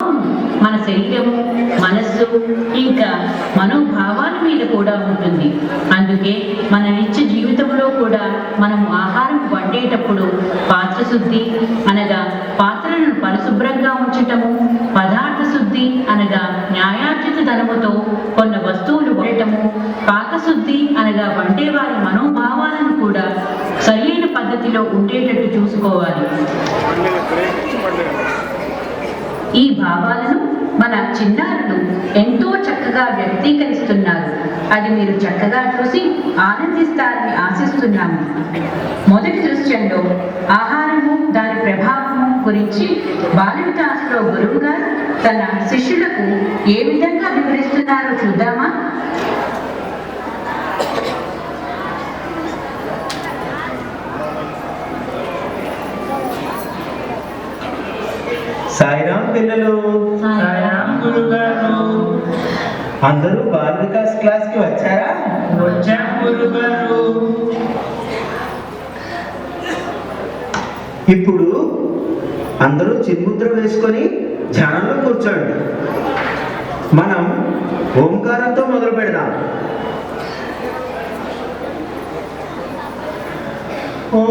ప్రభావం మన శరీరము, మనస్సు, ఇంకా మనోభావాల మీద కూడా ఉంటుంది. అందుకే మన నిత్య జీవితంలో కూడా మనము ఆహారం వండేటప్పుడు పాత్ర శుద్ధి అనగా పాత్రలను పరిశుభ్రంగా ఉంచటము, పదార్థ శుద్ధి అనగా న్యాయార్జిత ధనముతో కొన్న వస్తువులు వండటము, పాకశుద్ధి అనగా వండేవారి మనోభావాలను కూడా సరైన పద్ధతిలో ఉండేటట్టు చూసుకోవాలి. ఈ భావాలను మన చిన్నారులు ఎంతో చక్కగా వ్యక్తీకరిస్తున్నారు. అది మీరు చక్కగా చూసి ఆనందిస్తారని ఆశిస్తున్నాము. మొదటి దృశ్యంలో ఆహారము, దాని ప్రభావము గురించి బాలవికాస్లో గురువు గారు తన శిష్యులకు ఏ విధంగా వివరిస్తున్నారో చూద్దామా? సాయిరాం పిల్లలు, సాయిరాం గురుగారు. అందరూ బాల వికాస్ క్లాస్ కి వచ్చారా? వచ్చాం గురుగారు. ఇప్పుడు అందరూ చిన్ముద్ర వేసుకొని ధ్యానంలో కూర్చోండి. మనం ఓంకారంతో మొదలు పెడదాం. ఓ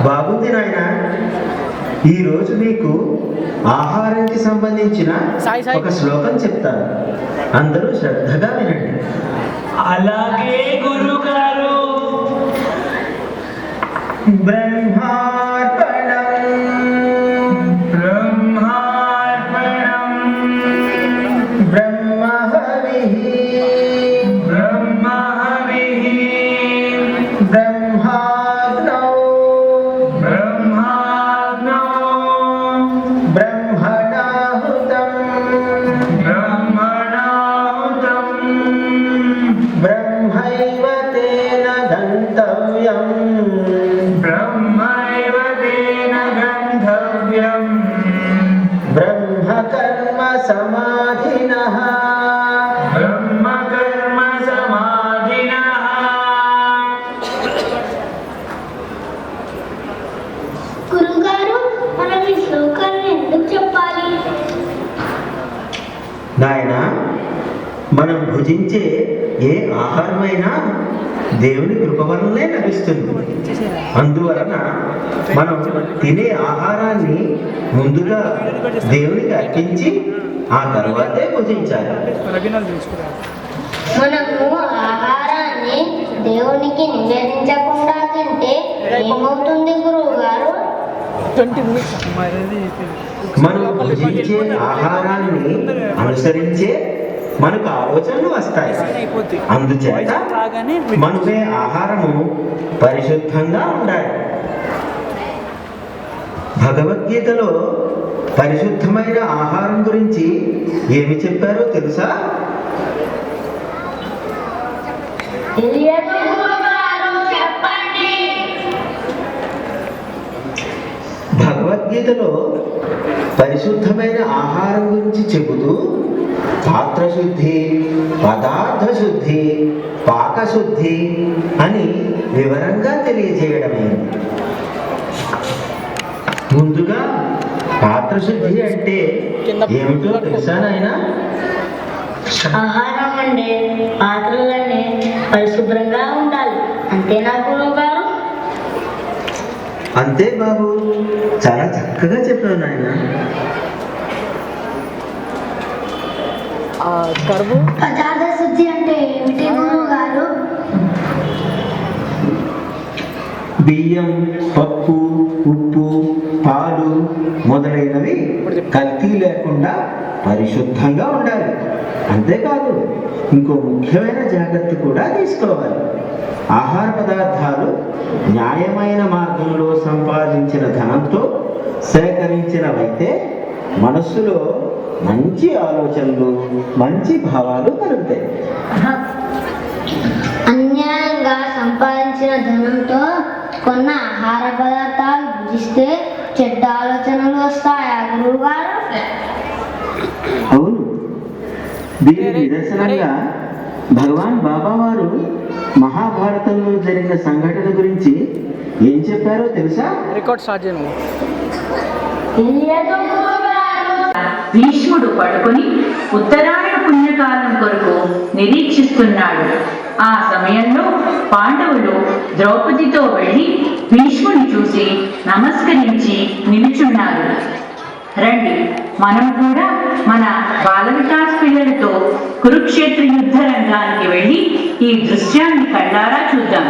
బాగుంది నాయన. ఈరోజు మీకు ఆహారానికి సంబంధించిన ఒక శ్లోకం చెప్తాను. అందరూ శ్రద్ధగా వినండి. అలాగే గురుగారు. బ్రహ్మార్పణం బ్రహ్మార్పణం బ్రహ్మహవిః బ్రహ్మహవిః బ్రహ్మాగ్నౌ బ్రహ్మాగ్నౌ బ్రహ్మణాహుతం బ్రహ్మణాహుతం బ్రహ్మైవ తేన గంతవ్యం బ్రహ్మైవ తేన గంతవ్యం బ్రహ్మకర్మ సమాధినః బ్రహ్మకర్మ సమాధినః. గురుగారు, మనం ఈ శ్లోకాన్ని ఎందుకు చెప్పాలి? నాయనా, మనం భుజించే ఏ ఆహారమైనా దేవుని కృప వల్లనే లభిస్తుంది. అందువలన మనం తినే ఆహారాన్ని ముందుగా దేవునికి అర్పించి ఆ తర్వాతే భుజించాలి. మనము ఆహారాన్ని దేవునికి నివేదించకుండా తింటే ఏమవుతుంది గురువు గారు? మనం భుజించే ఆహారాన్ని అనుసరించే మనకు ఆలోచనలు వస్తాయి. అందుచేత మనమే ఆహారము పరిశుద్ధంగా ఉండాలి. భగవద్గీతలో పరిశుద్ధమైన ఆహారం గురించి ఏమి చెప్పారో తెలుసా? తెలియదు గురువుగారు, చెప్పండి. భగవద్గీతలో పరిశుద్ధమైన ఆహారం గురించి చెబుతూ పాత్రశుద్ధి, పదార్థ శుద్ధి, పాకశుద్ధి అని వివరంగా తెలియజేయడమే. ముందుగా పాత్రశుద్ధి అంటే ఏమిటో తెలుసా నాయనా? ఆహారం అంటే పాత్రలన్నీ పరిశుభ్రంగా ఉండాలి, అంతేనా గురువు గారు? అంతే బాబు, చాలా చక్కగా చెప్పావు నాయన. పదార్థ శుద్ధి అంటే ఏమిటి గురువు గారు? బియ్యం, పప్పు, ఉప్పు, పాలు మొదలైనవి కల్తీ లేకుండా పరిశుద్ధంగా ఉండాలి. అంతేకాదు ఇంకో ముఖ్యమైన జాగ్రత్త కూడా తీసుకోవాలి. ఆహార పదార్థాలు న్యాయమైన మార్గంలో సంపాదించిన ధనంతో సేకరించినవైతే మనస్సులో మంచి ఆలోచనలు, మంచి భావాలు కలుగుతాయి. అన్యాయంగా సంపాదించిన ధనంతో కొన్న ఆహార పదార్థాలు భుజిస్తే చెడ్డ ఆలోచనలు వస్తాయా గురువుగారు? అవును, దీనికి నిదర్శనంగా భగవాన్ బాబా వారు మహాభారతంలో జరిగిన సంఘటన గురించి ఏం చెప్పారో తెలుసా? తెలియదు గురువుగారు. భీష్ముడు పడుకొని ఉత్తరాయణ పుణ్యకాలం కొరకు నిరీక్షిస్తున్నాడు. ఆ సమయంలో పాండవులు ద్రౌపదితో వెళ్ళి భీష్ముని చూసి నమస్కరించి నిలుచున్నారు. రండి, మనం కూడా మన బాల వికాస్ పిల్లలతో కురుక్షేత్ర యుద్ధ రంగానికి వెళ్ళి ఈ దృశ్యాన్ని కళ్ళారా చూద్దాం.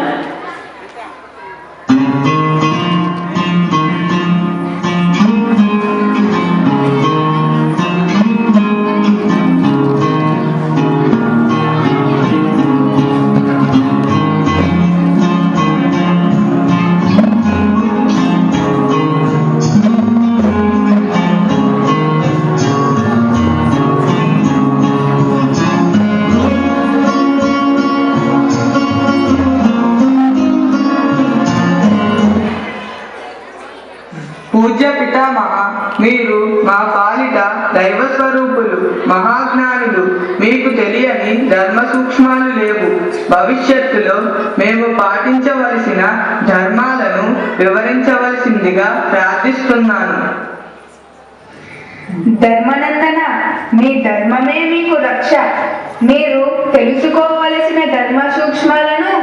పూజ్య పితామహ, మీరు మా పాలిట దైవ స్వరూపులు, మహాజ్ఞానులు. మీకు తెలియని ధర్మ సూక్ష్మాలు లేవు. భవిష్యత్తులో మేము పాటించవలసిన ధర్మాలను వివరించవలసిందిగా ప్రార్థిస్తున్నాను. ధర్మనందన, మీ ధర్మమే మీకు రక్ష. మీరు తెలుసుకోవలసిన ధర్మ సూక్ష్మాలను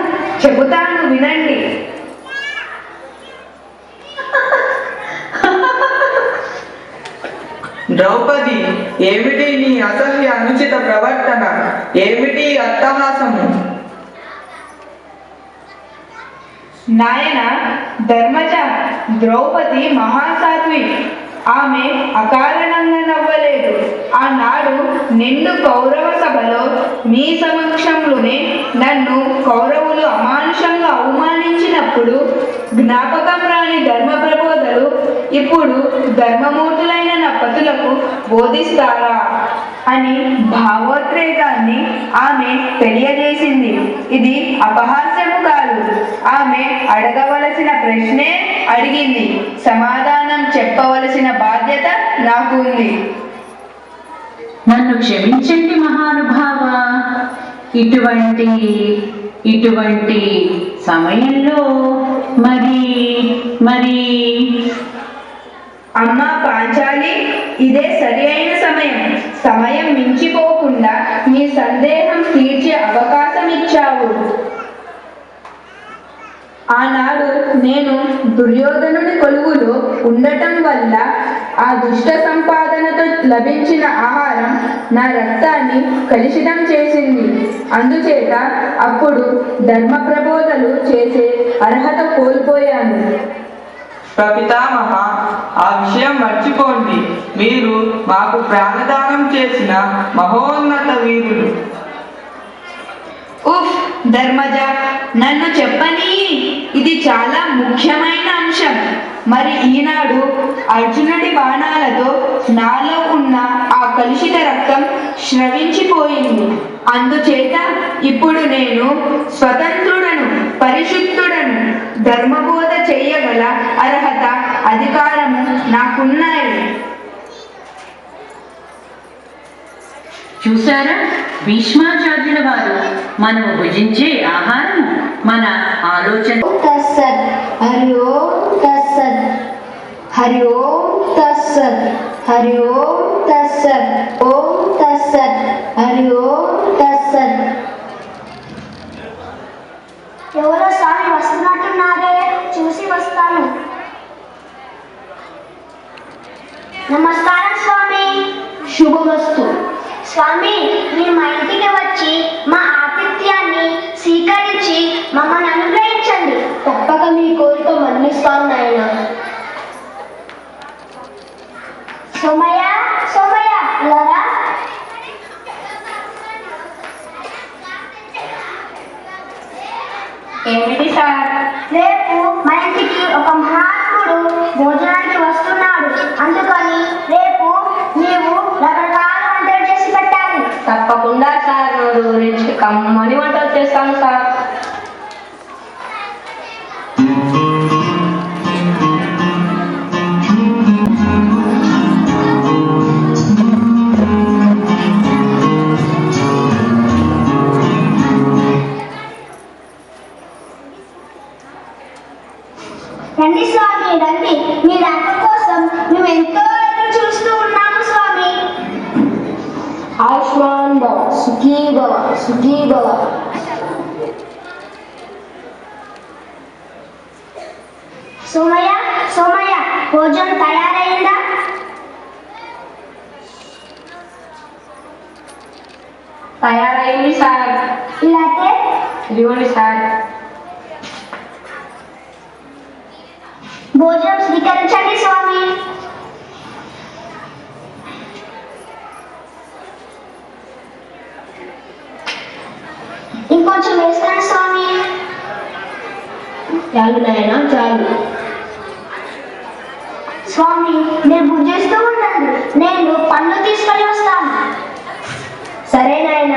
చెబుతాను, వినండి. ద్రౌపది, ఏమిటి నీ అసహ్య అనుచిత ప్రవర్తన? ఏమిటి అట్టహాసము? నాయన ధర్మజ, ద్రౌపది మహాసాధ్వి. ఆమె అకారణంగా నవ్వలేదు. ఆనాడు నిండు కౌరవ సభలో మీ సమక్షంలోనే నన్ను కౌరవులు అమానుషంగా అవమానించినప్పుడు జ్ఞాపకం రాని ధర్మ ప్రబోధలు ఇప్పుడు ధర్మమూర్తులైన నా పతులకు బోధిస్తారా అని భావోద్రేకాన్ని ఆమె తెలియజేసింది. ఇది అపహాస్యము కాదు. ఆమె అడగవలసిన ప్రశ్నే అడిగింది. సమాధానం చెప్పవలసిన బాధ్యత నాకు ఉంది. నన్ను క్షమించండి మహానుభావ. ఇటువంటి సమయంలో మరి అమ్మా పాంచాలి, ఇదే సరి అయిన సమయం మించిపోకుండా నీ సందేహం తీర్చే అవకాశం ఇచ్చావు. ఆనాడు నేను దుర్యోధనుని కొలువులో ఉండటం వల్ల ఆ దుష్ట సంపాదనతో లభించిన ఆహారం నా రక్తాన్ని కలుషితం చేసింది. అందుచేత అప్పుడు ధర్మ ప్రబోధలు చేసే అర్హత కోల్పోయాను. పితామహ, ఆ విషయం మర్చిపోండి. మీరు మాకు ప్రాణదానం చేసిన మహోన్నత వీరులు. ఉఫ్ ధర్మజ, నన్ను చెప్పని, ఇది చాలా ముఖ్యమైన అంశం. మరి ఈనాడు అర్జునుడి బాణాలతో నాలో ఉన్న ఆ కలుషిత రక్తం స్రవించిపోయింది. అందుచేత ఇప్పుడు నేను స్వతంత్రుడను, పరిశుద్ధుడను. ధర్మబోధ చేయగల అర్హత, అధికారము నాకున్నాయి. చూసారా, భీష్మాచార్యుల వారు మనము భుజించే ఆహారం మన ఆలోచన. తస్సత్. హరి ఓం తస్సత్. హరి ఓం తస్సత్. హరి ఓం తస్సత్. ఓం తస్సత్. హరి ఓం తస్సత్. ఎవరో స్వామి వస్తున్నట్టున్నారే, చూసి వస్తాను. నమస్కారం స్వామి. శుభమస్తు. స్వామి, మీరు మా ఇంటికి వచ్చి మా ఆతిథ్యాన్ని స్వీకరించి మమ్మల్ని అనుగ్రహించండి. తప్పక మీ కోరిక మన్నిస్తాను నాయన. సోమయ్య, సోమయ్య, ఇలారా. ఏమిటి సార్? రేపు మా ఇంటికి ఒక మహాత్ముడు భోజనానికి వస్తున్నాడు. అందుకని రేపు నీవు రకరకాల వంటలు చేసి పెట్టాలి. తప్పకుండా సార్, నా గురించి కమ్మని వంటలు చేస్తాను సార్. రండి స్వామి, రండి. మీ రాక కోసం మేము ఎంతో ఎదురు చూస్తూ ఉన్నాము స్వామి. ఆయుష్మాన్ భవ, సుఖీ భవ, సుఖీ భవ. సోమయ్య, సోమయ్య, భోజనం తయారైందా? తయారైంది సార్. ఇలాగే ఇదిగోండి సార్. భోజనం స్వీకరించండి స్వామి. ఇంకొంచెం వేస్తాను స్వామి. చాలు నాయన, చాలు. స్వామి, మీరు భుజిస్తూ ఉండండి, నేను పండ్లు తీసుకొని వస్తాను. సరే నాయన.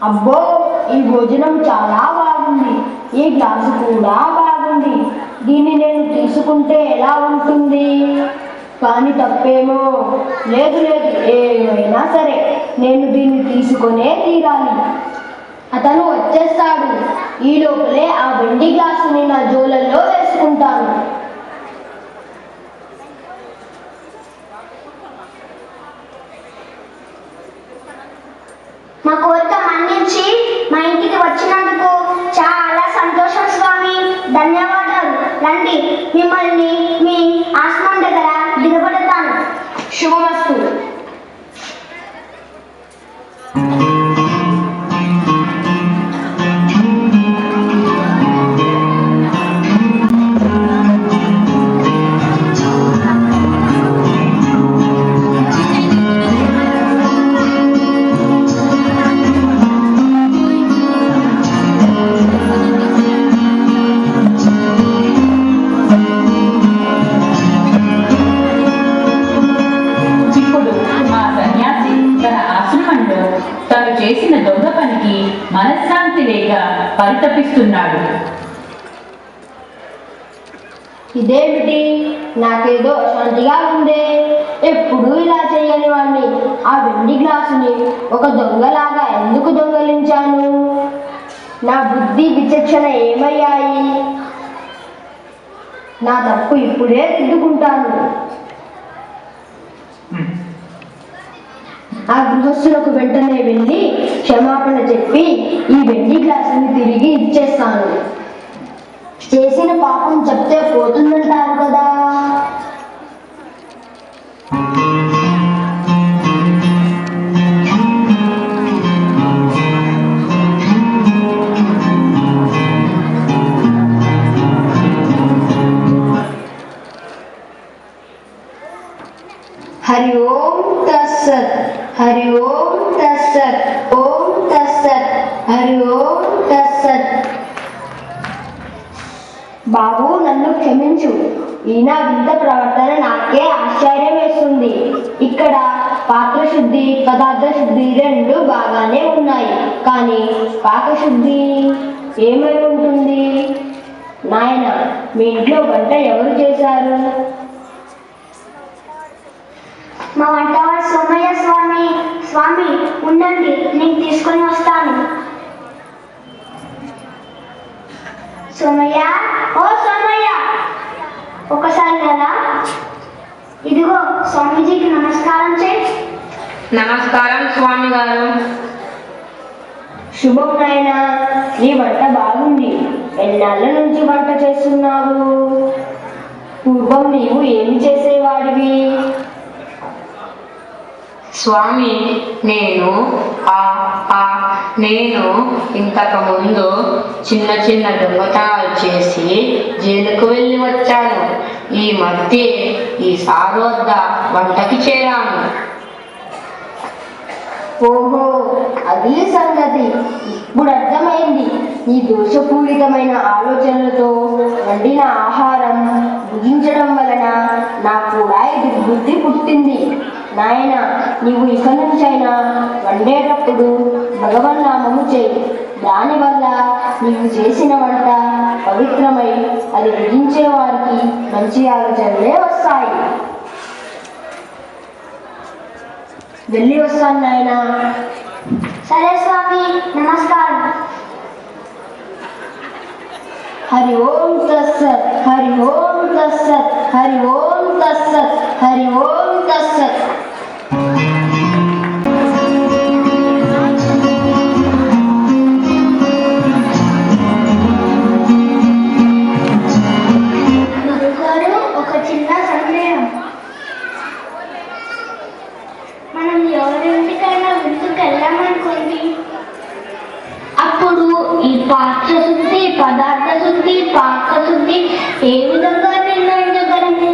అబ్బో, ఈ భోజనం చాలా బాగుంది. ఈ గ్లాసు కూడా బాగుంది. దీన్ని నేను తీసుకుంటే ఎలా ఉంటుంది? కానీ తప్పేమో. లేదు లేదు, ఏమైనా సరే నేను దీన్ని తీసుకొనే తీరాలి. అతను వచ్చేస్తాడు. ఈ లోపలే ఆ వెండి గ్లాసుని నా జోలల్లో వేసుకుంటాను. మా కోరిక మన్నించి మా ఇంటికి వచ్చినందుకు చాలా సంతోషం స్వామి. ధన్యవాదాలు. రండి, మిమ్మల్ని మీ ఆశ్రమం దగ్గర దిగబడతాను. శుభమస్తు. ఇప్పుడు ఆ సన్యాసి తన ఆశ్రమంలో తను చేసిన దొంగ పనికి మనశ్శాంతి లేక పరితపిస్తున్నాడు. ఇదేమిటి? నాకేదో అశాంతిగా ఉందే. ఎప్పుడు ఇలా చేయని వాడిని ఆ వెండి గ్లాసుని ఒక దొంగలాగా ఎందుకు దొంగలించాను? నా బుద్ధి విచక్షణ ఏమయ్యాయి? నా తప్పు ఇప్పుడే దిద్దుకుంటాను. ఆ గృహస్థులకు వెంటనే వెళ్ళి క్షమాపణ చెప్పి ఈ వెండి గ్లాసుని తిరిగి ఇచ్చేస్తాను. చేసిన పాపం చెప్తే పోతుందంటారు కదా. హరి ఓం తస్సత్, హరి ఓం తస్సత్, ఓం తస్సత్, హరి ఓం తస్సత్. బాబు, నన్ను క్షమించు. ఈయన వింత ప్రవర్తన నాకే ఆశ్చర్యం వేస్తుంది. ఇక్కడ పాత్రశుద్ధి, పదార్థ శుద్ధి రెండు బాగానే ఉన్నాయి, కానీ పాకశుద్ధి ఏమై ఉంటుంది? నాయన, మీ ఇంట్లో వంట ఎవరు చేశారు? మా వంటవాడు సోమయ్య స్వామి. స్వామి, ఉండండి, నేను తీసుకొని వస్తాను. సోమయ్య, ఓ సోమయ్య, ఒకసారి కదా. ఇదిగో స్వామీజీకి నమస్కారం చేయి. నమస్కారం స్వామి గారు. శుభం నాయన, నీ వంట బాగుంది. ఎన్నాళ్ళ నుంచి వంట చేస్తున్నావు? పూర్వం నీవు ఏమి చేసేవాడివి? స్వామి, నేను ఆ నేను ఇంతకు ముందు చిన్న చిన్న దొంగతనాలు చేసి జైలుకు వెళ్ళి వచ్చాను. ఈ మధ్య ఈ సార్ వద్ద వంటకి చేరాను. ఓహో, అది సంగతి. ఇప్పుడు అర్థమైంది. ఈ దోషపూరితమైన ఆలోచనలతో వండిన ఆహారం భుజించడం వలన నాకు కూడా ఈ దుర్బుద్ధి పుట్టింది. నాయన, నీవు ఇక నుంచైనా వండేటప్పుడు భగవన్నామము చేయి. దానివల్ల నీవు చేసిన వంట పవిత్రమై అది భుజించే వారికి మంచి ఆలోచనలే వస్తాయి. వెళ్ళి వస్తాను నాయన. సరే స్వామి, నమస్కారం. హరి ఓం తస్సత్, హరి ఓం తస్సత్, హరి ఓం తస్సత్, హరి ఓం తస్సత్. గురుగారు, ఒక చిన్న సందేహం. మనం ఎవరింటికైనా విందుకు వెళ్ళామనుకోండి, అప్పుడు ఈ పాత్ర శుద్ధి, పదార్థ శుద్ధి, పాక శుద్ధి ఏ విధంగా నిర్ణయించగలము?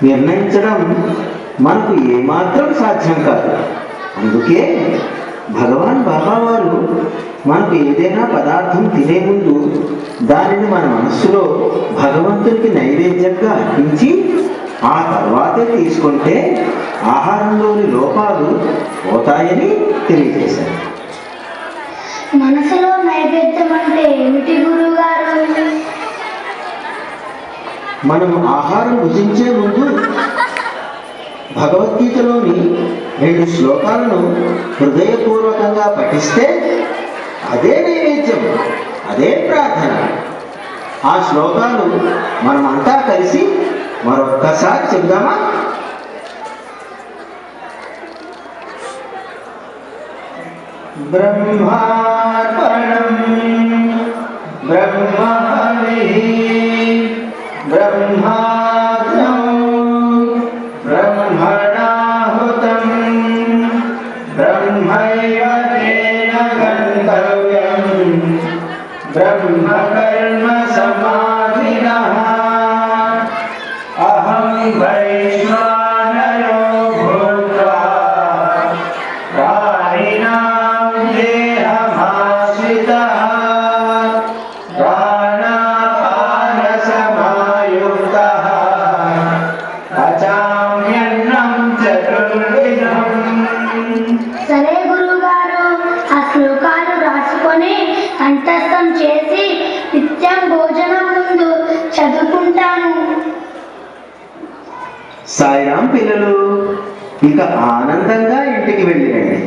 నిర్ణయించడం మనకు ఏమాత్రం సాధ్యం కాదు. అందుకే భగవాన్ బాబా వారు మనకు ఏదైనా పదార్థం తినే ముందు దానిని మన మనస్సులో భగవంతునికి నైవేద్యంగా అర్పించి ఆ తర్వాతే తీసుకుంటే ఆహారంలోని లోపాలు పోతాయని తెలియజేశారు. మనసులో నైవేద్యం అంటే ఏమిటి గురువుగారు? మనం ఆహారం భుజించే ముందు భగవద్గీతలోని 2 శ్లోకాలను హృదయపూర్వకంగా పఠిస్తే అదే నైవేద్యం, అదే ప్రార్థన. ఆ శ్లోకాలు మనమంతా కలిసి మరొక్కసారి చెప్దామా? బ్రహ్మార్పణం బ్రహ్మహవిః బ్రహ్మాగ్నౌ బ్రహ్మణాహుతం బ్రహ్మైవ తేన గంతవ్యం బ్రహ్మకర్మ సమాధినః అహం వైశ్వానరో భూత్వా ప్రాణినాం దేహమాశ్రితః ప్రాణాపానసమాయుక్తః పచామ్యన్నం చతుర్విధం. సరే గురువుగారు, ఆ శ్లోకాలు రాసుకొని కంఠస్థం చేసి నిత్యం భోజనం ముందు చదువుకుంటాను. సాయిరాం పిల్లలు, ఇక ఆనందంగా ఇంటికి వెళ్ళిరండి.